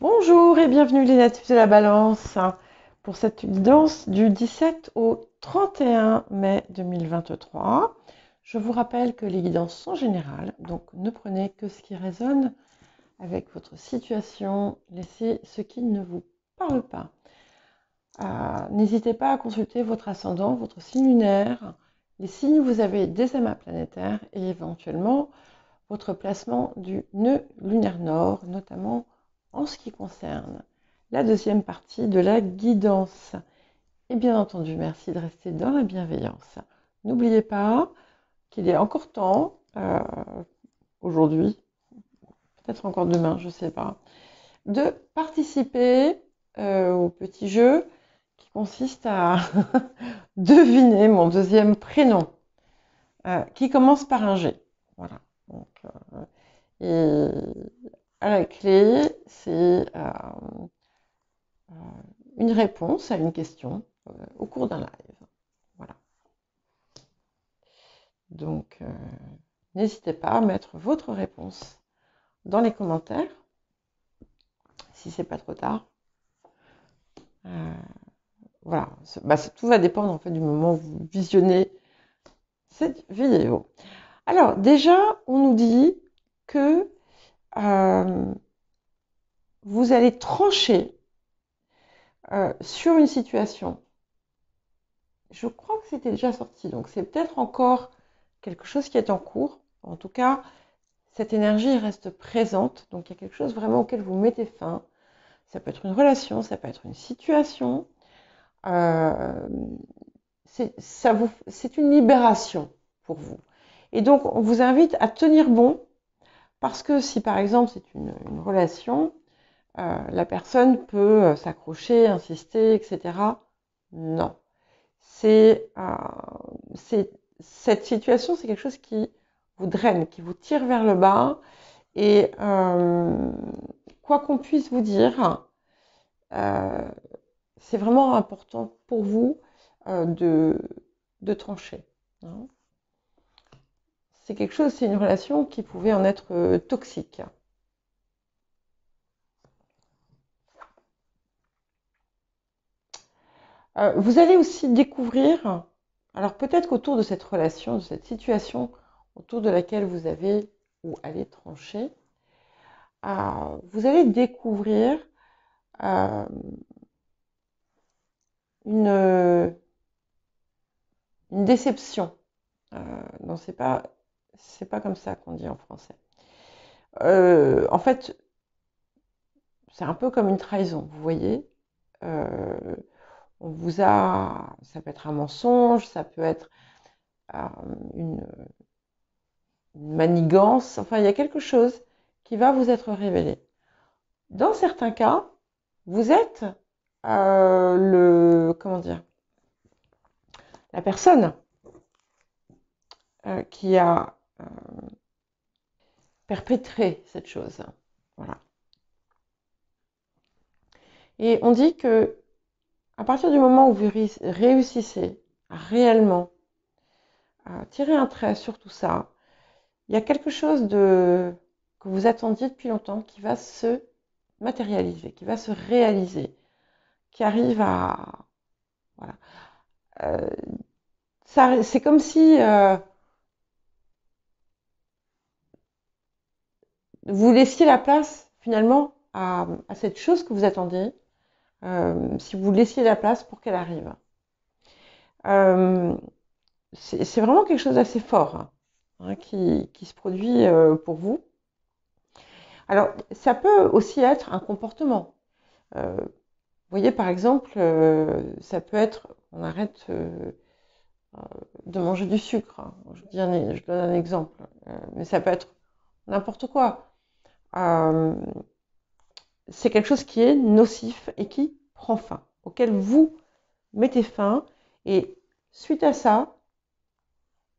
Bonjour et bienvenue les natifs de la Balance pour cette guidance du 17 au 31 mai 2023. Je vous rappelle que les guidances sont générales, donc ne prenez que ce qui résonne avec votre situation, laissez ce qui ne vous parle pas. N'hésitez pas à consulter votre ascendant, votre signe lunaire, les signes où vous avez des amas planétaires et éventuellement votre placement du nœud lunaire nord, notamment en ce qui concerne la deuxième partie de la guidance. Et bien entendu, merci de rester dans la bienveillance. N'oubliez pas qu'il est encore temps, aujourd'hui, peut-être encore demain, je ne sais pas, de participer au petit jeu qui consiste à deviner mon deuxième prénom, qui commence par un G. Voilà. Donc, et à la clé, c'est une réponse à une question au cours d'un live. Voilà. Donc, n'hésitez pas à mettre votre réponse dans les commentaires, si c'est pas trop tard. Voilà, tout va dépendre en fait du moment où vous visionnez cette vidéo. Alors déjà, on nous dit que vous allez trancher sur une situation. Je crois que c'était déjà sorti, donc c'est peut-être encore quelque chose qui est en cours. En tout cas, cette énergie reste présente, donc il y a quelque chose vraiment auquel vous mettez fin. Ça peut être une relation, ça peut être une situation. C'est une libération pour vous. Et donc, on vous invite à tenir bon, parce que si par exemple c'est une relation, la personne peut s'accrocher, insister, etc. Non. Cette situation, c'est quelque chose qui vous draine, qui vous tire vers le bas. Et quoi qu'on puisse vous dire, c'est vraiment important pour vous de trancher. Hein. C'est quelque chose, c'est une relation qui pouvait en être toxique. Vous allez aussi découvrir, alors peut-être qu'autour de cette relation, de cette situation autour de laquelle vous avez ou allez trancher, vous allez découvrir une déception. Non, c'est pas comme ça qu'on dit en français. En fait, c'est un peu comme une trahison, vous voyez. On vous a, ça peut être un mensonge, ça peut être une manigance, enfin il y a quelque chose qui va vous être révélé. Dans certains cas, vous êtes comment dire, la personne qui a perpétré cette chose. Voilà. Et on dit que à partir du moment où vous réussissez à réellement tirer un trait sur tout ça, il y a quelque chose que vous attendiez depuis longtemps qui va se matérialiser, qui va se réaliser, qui arrive à... Voilà. C'est comme si vous laissiez la place finalement à cette chose que vous attendiez, si vous laissiez la place pour qu'elle arrive. C'est vraiment quelque chose d'assez fort hein, qui se produit pour vous. Alors, ça peut aussi être un comportement. Vous voyez, par exemple, ça peut être, on arrête de manger du sucre. Hein. Je donne un exemple, mais ça peut être n'importe quoi. C'est quelque chose qui est nocif et qui prend fin, auquel vous mettez fin. Et suite à ça,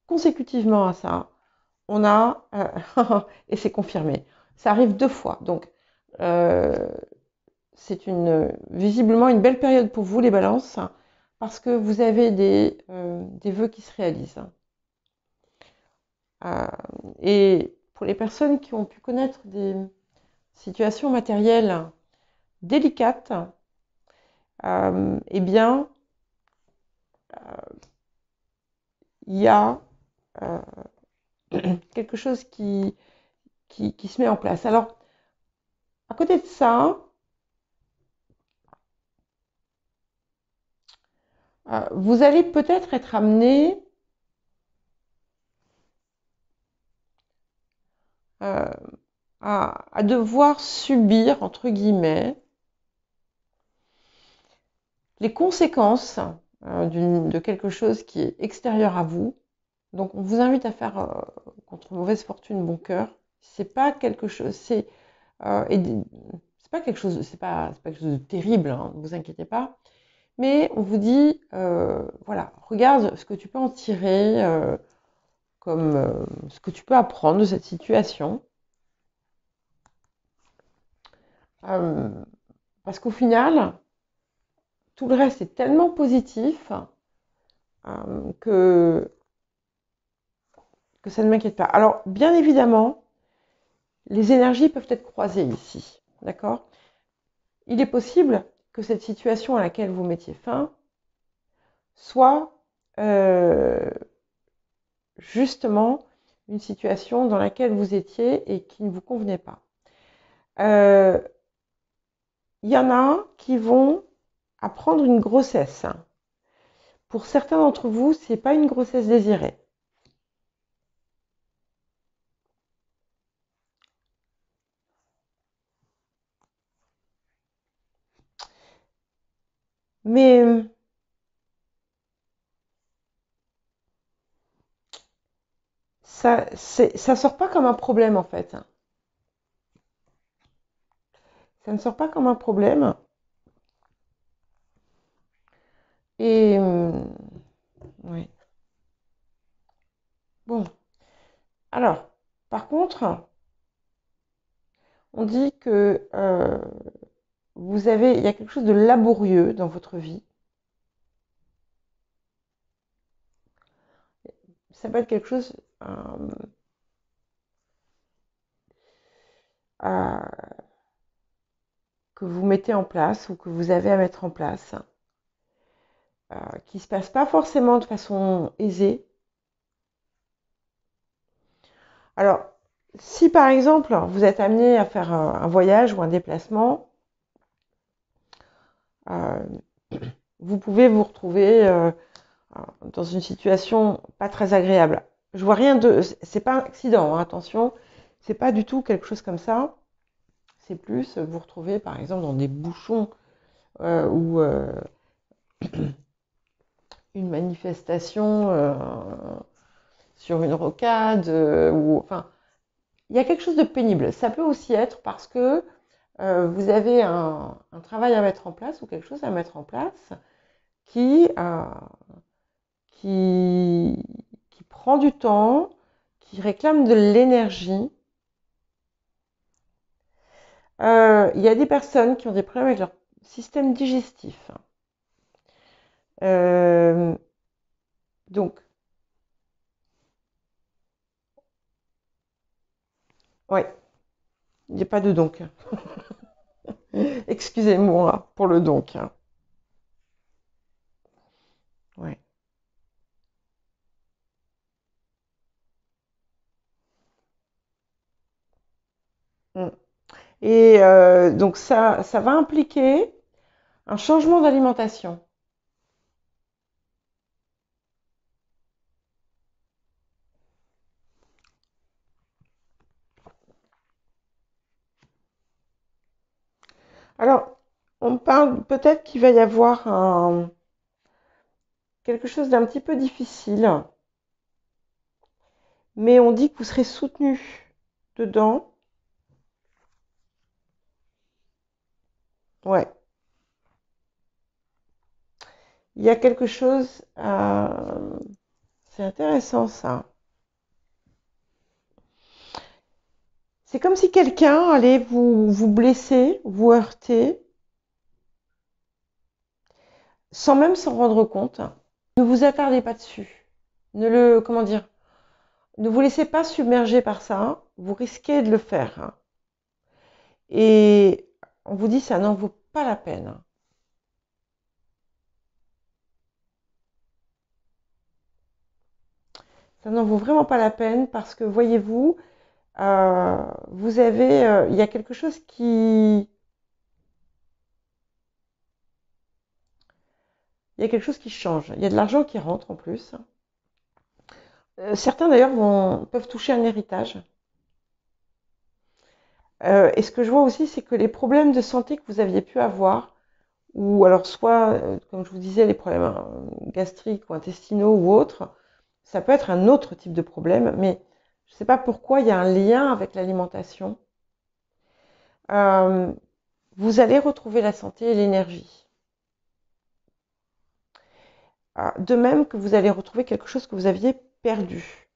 consécutivement à ça, on a, et c'est confirmé, ça arrive 2 fois. Donc, c'est visiblement une belle période pour vous, les balances, parce que vous avez des vœux qui se réalisent. Et pour les personnes qui ont pu connaître des situations matérielles délicate, eh bien, il y a quelque chose qui se met en place. Alors, à côté de ça, vous allez peut-être être amené à devoir subir, entre guillemets, les conséquences de quelque chose qui est extérieur à vous. Donc, on vous invite à faire contre mauvaise fortune bon cœur. C'est pas quelque chose, c'est pas quelque chose, c'est pas quelque chose de terrible, hein, ne vous inquiétez pas. Mais on vous dit, voilà, regarde ce que tu peux en tirer, comme ce que tu peux apprendre de cette situation. Parce qu'au final, tout le reste est tellement positif que ça ne m'inquiète pas. Alors, bien évidemment, les énergies peuvent être croisées ici, d'accord? Il est possible que cette situation à laquelle vous mettiez fin soit justement une situation dans laquelle vous étiez et qui ne vous convenait pas. Il y en a qui vont apprendre une grossesse. Pour certains d'entre vous, ce n'est pas une grossesse désirée. Mais ça sort pas comme un problème en fait. Ça ne sort pas comme un problème. Et oui. Bon. Alors, par contre, on dit que il y a quelque chose de laborieux dans votre vie. Ça peut être quelque chose que vous mettez en place ou que vous avez à mettre en place, qui ne se passe pas forcément de façon aisée. Alors, si par exemple vous êtes amené à faire un voyage ou un déplacement, vous pouvez vous retrouver dans une situation pas très agréable. Je vois rien de, c'est pas un accident, hein, attention, c'est pas du tout quelque chose comme ça. C'est plus vous retrouver par exemple dans des bouchons ou une manifestation sur une rocade ou enfin il y a quelque chose de pénible. Ça peut aussi être parce que vous avez un travail à mettre en place ou quelque chose à mettre en place qui prend du temps, qui réclame de l'énergie. Il y a des personnes qui ont des problèmes avec leur système digestif. Donc, ouais, il n'y a pas de donc. Excusez-moi pour le donc. Ouais. Mm. Et donc ça va impliquer un changement d'alimentation. Alors, on parle peut-être qu'il va y avoir quelque chose d'un petit peu difficile, mais on dit que vous serez soutenu dedans. Ouais. Il y a quelque chose. C'est intéressant ça. C'est comme si quelqu'un allait vous blesser, vous heurter, sans même s'en rendre compte. Ne vous attardez pas dessus. Comment dire, ne vous laissez pas submerger par ça. Vous risquez de le faire. Et on vous dit ça n'en vaut pas la peine. Ça n'en vaut vraiment pas la peine parce que, voyez-vous, il y a quelque chose il y a quelque chose qui change. Il y a de l'argent qui rentre en plus. Certains d'ailleurs peuvent toucher un héritage. Et ce que je vois aussi, c'est que les problèmes de santé que vous aviez pu avoir, ou alors soit, comme je vous disais, les problèmes gastriques ou intestinaux ou autres, ça peut être un autre type de problème, mais je ne sais pas pourquoi il y a un lien avec l'alimentation. Euh, vous allez retrouver la santé et l'énergie. De même que vous allez retrouver quelque chose que vous aviez perdu.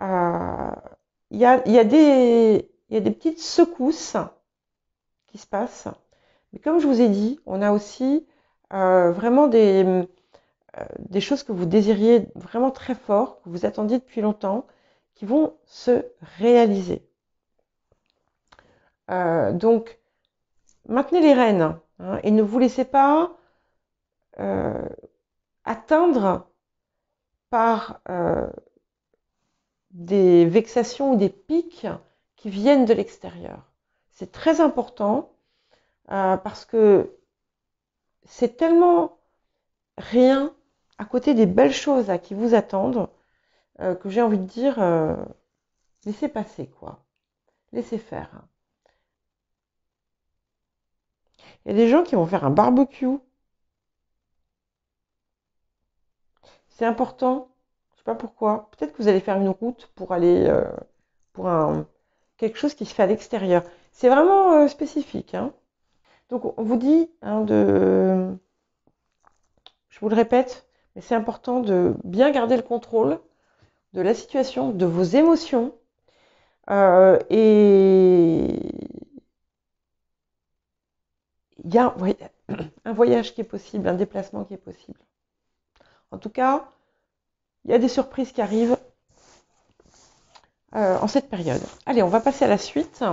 Euh, il y a des petites secousses qui se passent. Mais comme je vous ai dit, on a aussi vraiment des choses que vous désiriez vraiment très fort, que vous attendiez depuis longtemps, qui vont se réaliser. Donc, maintenez les rênes hein, et ne vous laissez pas atteindre par des vexations ou des pics qui viennent de l'extérieur. C'est très important parce que c'est tellement rien à côté des belles choses qui vous attendent que j'ai envie de dire laissez passer quoi, laissez faire. Il y a des gens qui vont faire un barbecue. C'est important, je ne sais pas pourquoi. Peut-être que vous allez faire une route pour aller pour quelque chose qui se fait à l'extérieur. C'est vraiment spécifique. Hein. Donc on vous dit je vous le répète, mais c'est important de bien garder le contrôle de la situation, de vos émotions. Et il y a un voyage qui est possible, un déplacement qui est possible. En tout cas, il y a des surprises qui arrivent en cette période. Allez, on va passer à la suite.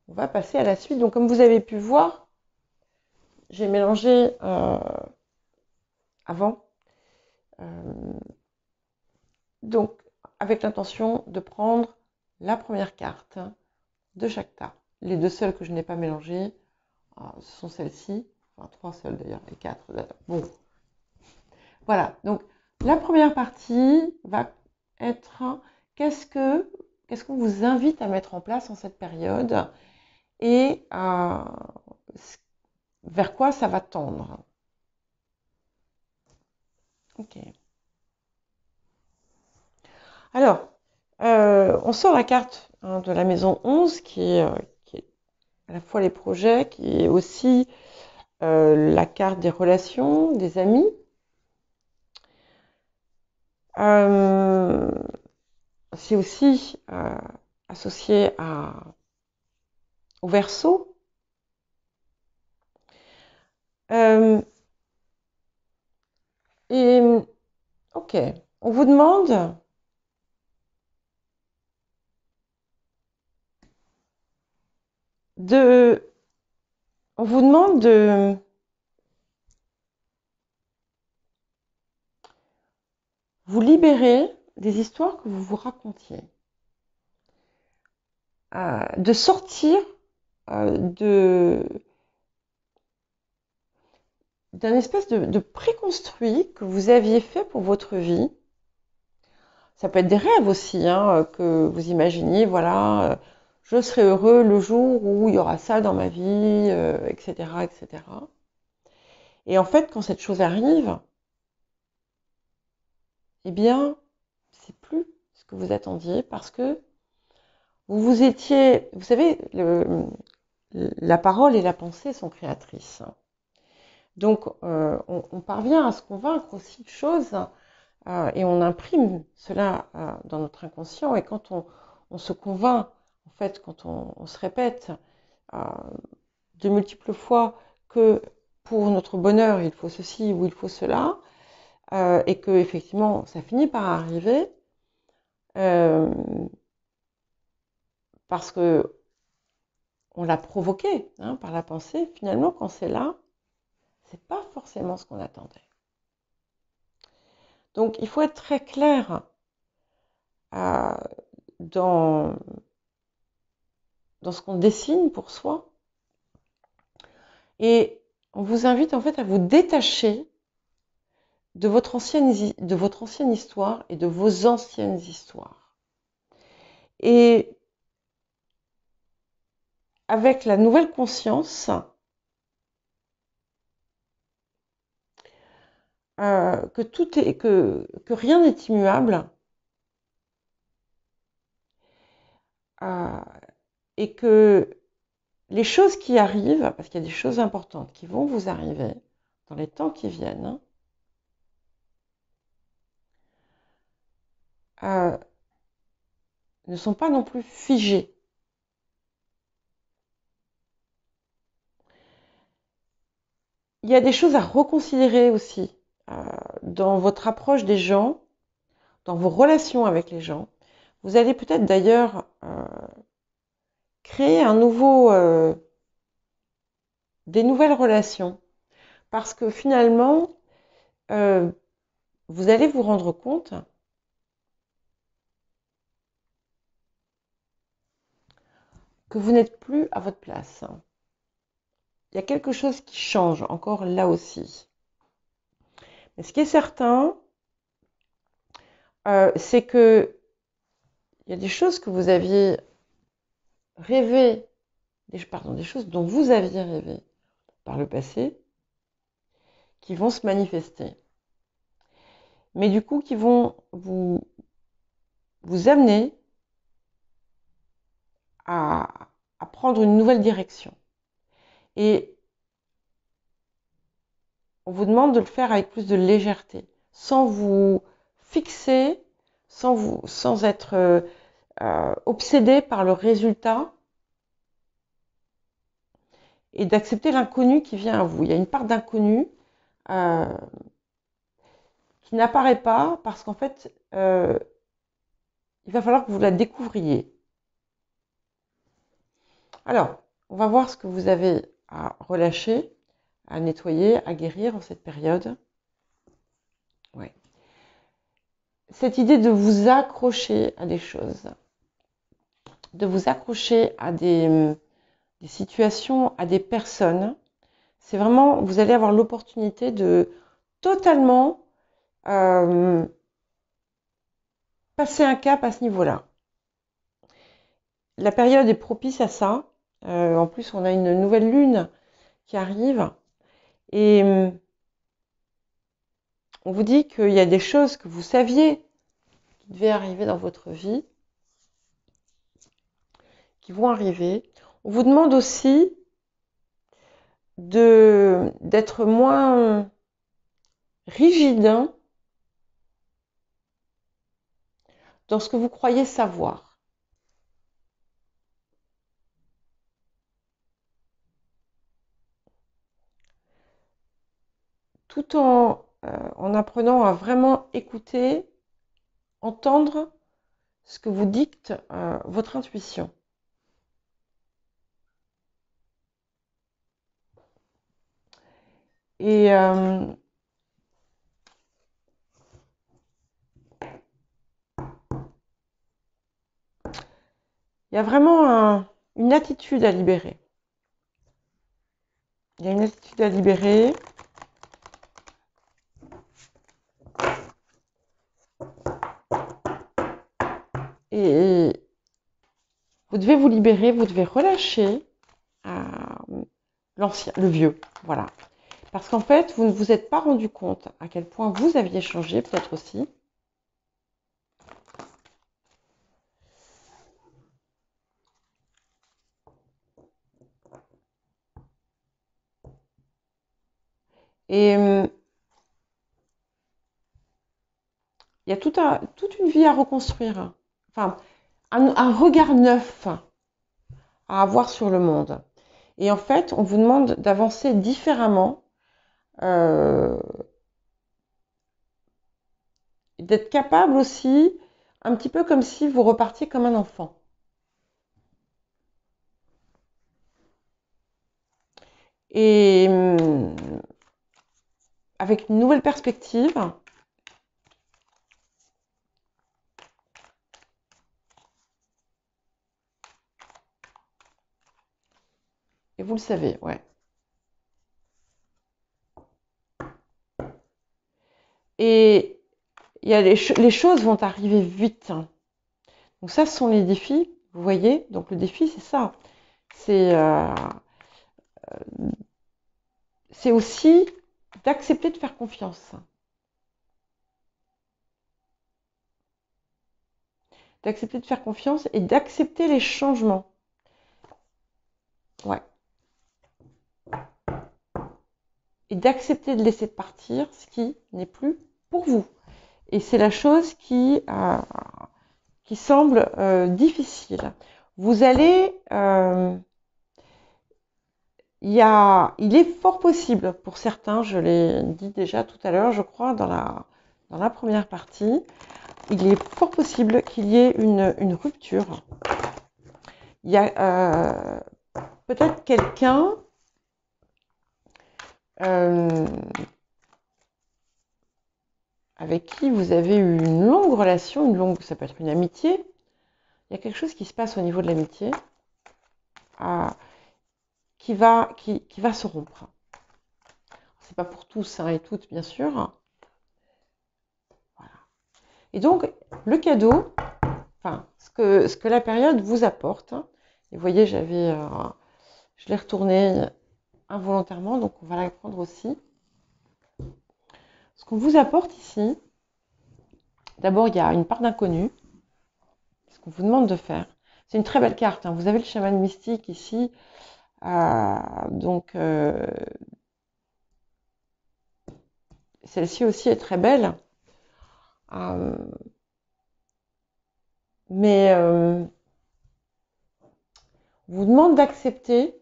On va passer à la suite. Donc, comme vous avez pu voir, j'ai mélangé avant. Donc, avec l'intention de prendre la première carte de chaque tas. Les deux seules que je n'ai pas mélangées, ce sont celles-ci. Enfin, trois seules d'ailleurs, et quatre. Bon. Voilà. Donc, la première partie va être qu'est-ce qu'on vous invite à mettre en place en cette période et vers quoi ça va tendre. Ok. Alors, on sort la carte de la maison 11 qui est à la fois les projets, qui est aussi la carte des relations, des amis. C'est aussi associé au Verseau. Et ok, on vous demande de vous libérer des histoires que vous vous racontiez, de sortir d'un espèce de préconstruit que vous aviez fait pour votre vie. Ça peut être des rêves aussi, hein, que vous imaginiez, voilà, je serai heureux le jour où il y aura ça dans ma vie, etc., etc. Et en fait, quand cette chose arrive, eh bien, c'est plus ce que vous attendiez parce que vous savez, la parole et la pensée sont créatrices. Donc, on parvient à se convaincre aussi de choses et on imprime cela dans notre inconscient. Et quand on se convainc, en fait, quand on se répète de multiples fois que pour notre bonheur, il faut ceci ou il faut cela, et que effectivement ça finit par arriver euh, parce que on l'a provoqué hein, par la pensée. Finalement, quand c'est là, c'est pas forcément ce qu'on attendait. Donc, il faut être très clair euh, dans, dans ce qu'on dessine pour soi. Et on vous invite en fait à vous détacher de votre ancienne histoire et de vos anciennes histoires. Et avec la nouvelle conscience, que rien n'est immuable et que les choses qui arrivent, parce qu'il y a des choses importantes qui vont vous arriver dans les temps qui viennent, ne sont pas non plus figées. Il y a des choses à reconsidérer aussi dans votre approche des gens, dans vos relations avec les gens. Vous allez peut-être d'ailleurs créer des nouvelles relations. Parce que finalement, vous allez vous rendre compte que vous n'êtes plus à votre place. Il y a quelque chose qui change encore là aussi. Mais ce qui est certain, c'est que il y a des choses que vous aviez rêvé, des choses dont vous aviez rêvé par le passé, qui vont se manifester. Mais du coup, qui vont vous amener à prendre une nouvelle direction. Et on vous demande de le faire avec plus de légèreté, sans vous fixer, sans être obsédé par le résultat et d'accepter l'inconnu qui vient à vous. Il y a une part d'inconnu qui n'apparaît pas parce qu'en fait, il va falloir que vous la découvriez. Alors, on va voir ce que vous avez à relâcher, à nettoyer, à guérir en cette période. Ouais. Cette idée de vous accrocher à des choses, de vous accrocher à des situations, à des personnes, c'est vraiment, vous allez avoir l'opportunité de totalement passer un cap à ce niveau-là. La période est propice à ça. En plus, on a une nouvelle lune qui arrive. Et on vous dit qu'il y a des choses que vous saviez qui devaient arriver dans votre vie, qui vont arriver. On vous demande aussi d'être moins rigide dans ce que vous croyez savoir. Tout en apprenant à vraiment écouter, entendre ce que vous dicte votre intuition. Et il y a vraiment une attitude à libérer. Il y a une attitude à libérer. Et vous devez vous libérer, vous devez relâcher l'ancien, le vieux. Voilà. Parce qu'en fait, vous ne vous êtes pas rendu compte à quel point vous aviez changé, peut-être aussi. Et il y a toute une vie à reconstruire. Enfin, un regard neuf à avoir sur le monde. Et en fait, on vous demande d'avancer différemment d'être capable aussi, un petit peu comme si vous repartiez comme un enfant. Et avec une nouvelle perspective, et vous le savez, ouais. Et les choses vont arriver vite. Donc ça, ce sont les défis, vous voyez. Donc le défi, c'est ça. C'est aussi d'accepter de faire confiance. D'accepter de faire confiance et d'accepter les changements. Ouais. Et d'accepter de laisser partir ce qui n'est plus pour vous. Et c'est la chose qui semble difficile. Vous allez... il est fort possible pour certains, je l'ai dit déjà tout à l'heure, je crois, dans la première partie, il est fort possible qu'il y ait une rupture. Il y a peut-être quelqu'un avec qui vous avez eu une longue relation, ça peut être une amitié. Il y a quelque chose qui se passe au niveau de l'amitié qui va se rompre. C'est pas pour tous et toutes, bien sûr. Voilà. Et donc, le cadeau, enfin, ce que la période vous apporte, et vous voyez, je l'ai retourné involontairement, donc on va la prendre aussi. Ce qu'on vous apporte ici, d'abord, il y a une part d'inconnu, ce qu'on vous demande de faire. C'est une très belle carte, hein. Vous avez le chaman mystique ici, donc celle-ci aussi est très belle. Mais on vous demande d'accepter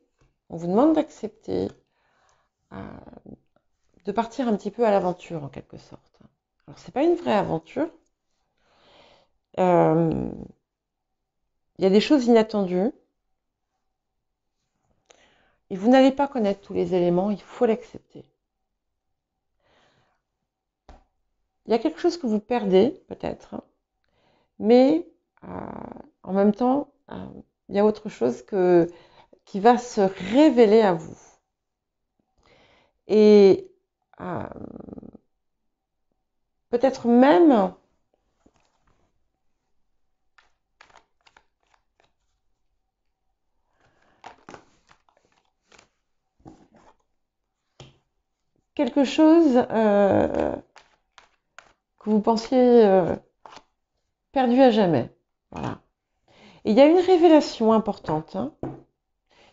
de partir un petit peu à l'aventure en quelque sorte. Alors c'est pas une vraie aventure. Il y a des choses inattendues. Et vous n'allez pas connaître tous les éléments, il faut l'accepter. Il y a quelque chose que vous perdez peut-être, mais en même temps, il y a autre chose qui va se révéler à vous. Et peut-être même quelque chose que vous pensiez perdu à jamais. Voilà. Et il y a une révélation importante. Hein.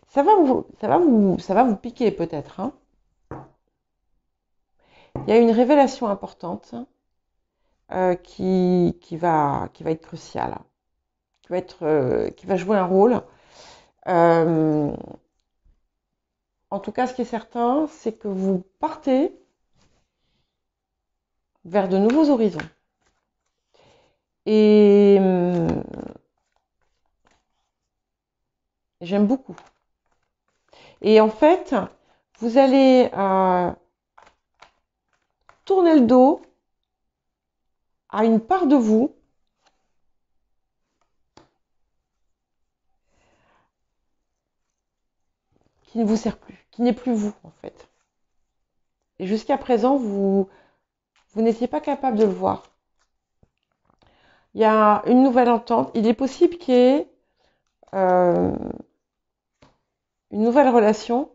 Ça va vous piquer peut-être. Hein. Il y a une révélation importante qui va être cruciale, qui va jouer un rôle. En tout cas, ce qui est certain, c'est que vous partez vers de nouveaux horizons. Et j'aime beaucoup. Et en fait, vous allez tourner le dos à une part de vous qui ne vous sert plus, qui n'est plus vous en fait. Et jusqu'à présent, vous n'étiez pas capable de le voir. Il y a une nouvelle entente. Il est possible qu'il y ait une nouvelle relation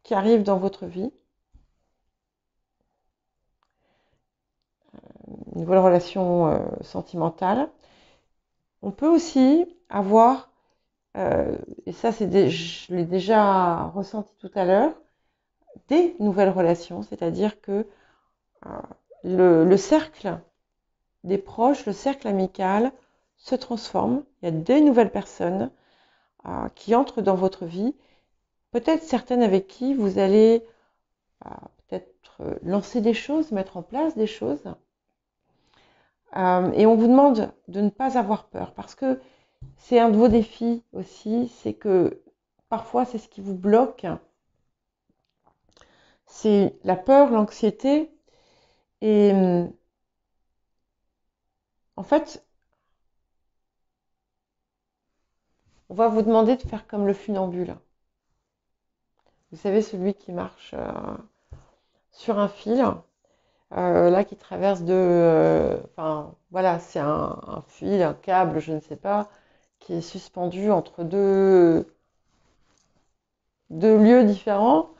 qui arrive dans votre vie. Une nouvelle relation sentimentale. On peut aussi avoir, et ça je l'ai déjà ressenti tout à l'heure, des nouvelles relations, c'est-à-dire que le cercle des proches, le cercle amical se transforme. Il y a des nouvelles personnes qui entrent dans votre vie, peut-être certaines avec qui vous allez peut-être lancer des choses, mettre en place des choses. Et on vous demande de ne pas avoir peur parce que c'est un de vos défis aussi, c'est que parfois c'est ce qui vous bloque, c'est la peur, l'anxiété. Et en fait, on va vous demander de faire comme le funambule. Vous savez, celui qui marche sur un fil, là qui traverse enfin voilà, c'est un fil, un câble, je ne sais pas, qui est suspendu entre deux lieux différents.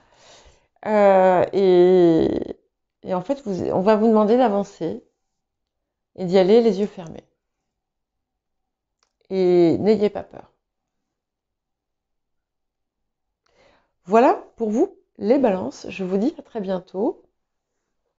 Euh, et, et en fait, on va vous demander d'avancer et d'y aller les yeux fermés. Et n'ayez pas peur. Voilà pour vous les balances. Je vous dis à très bientôt.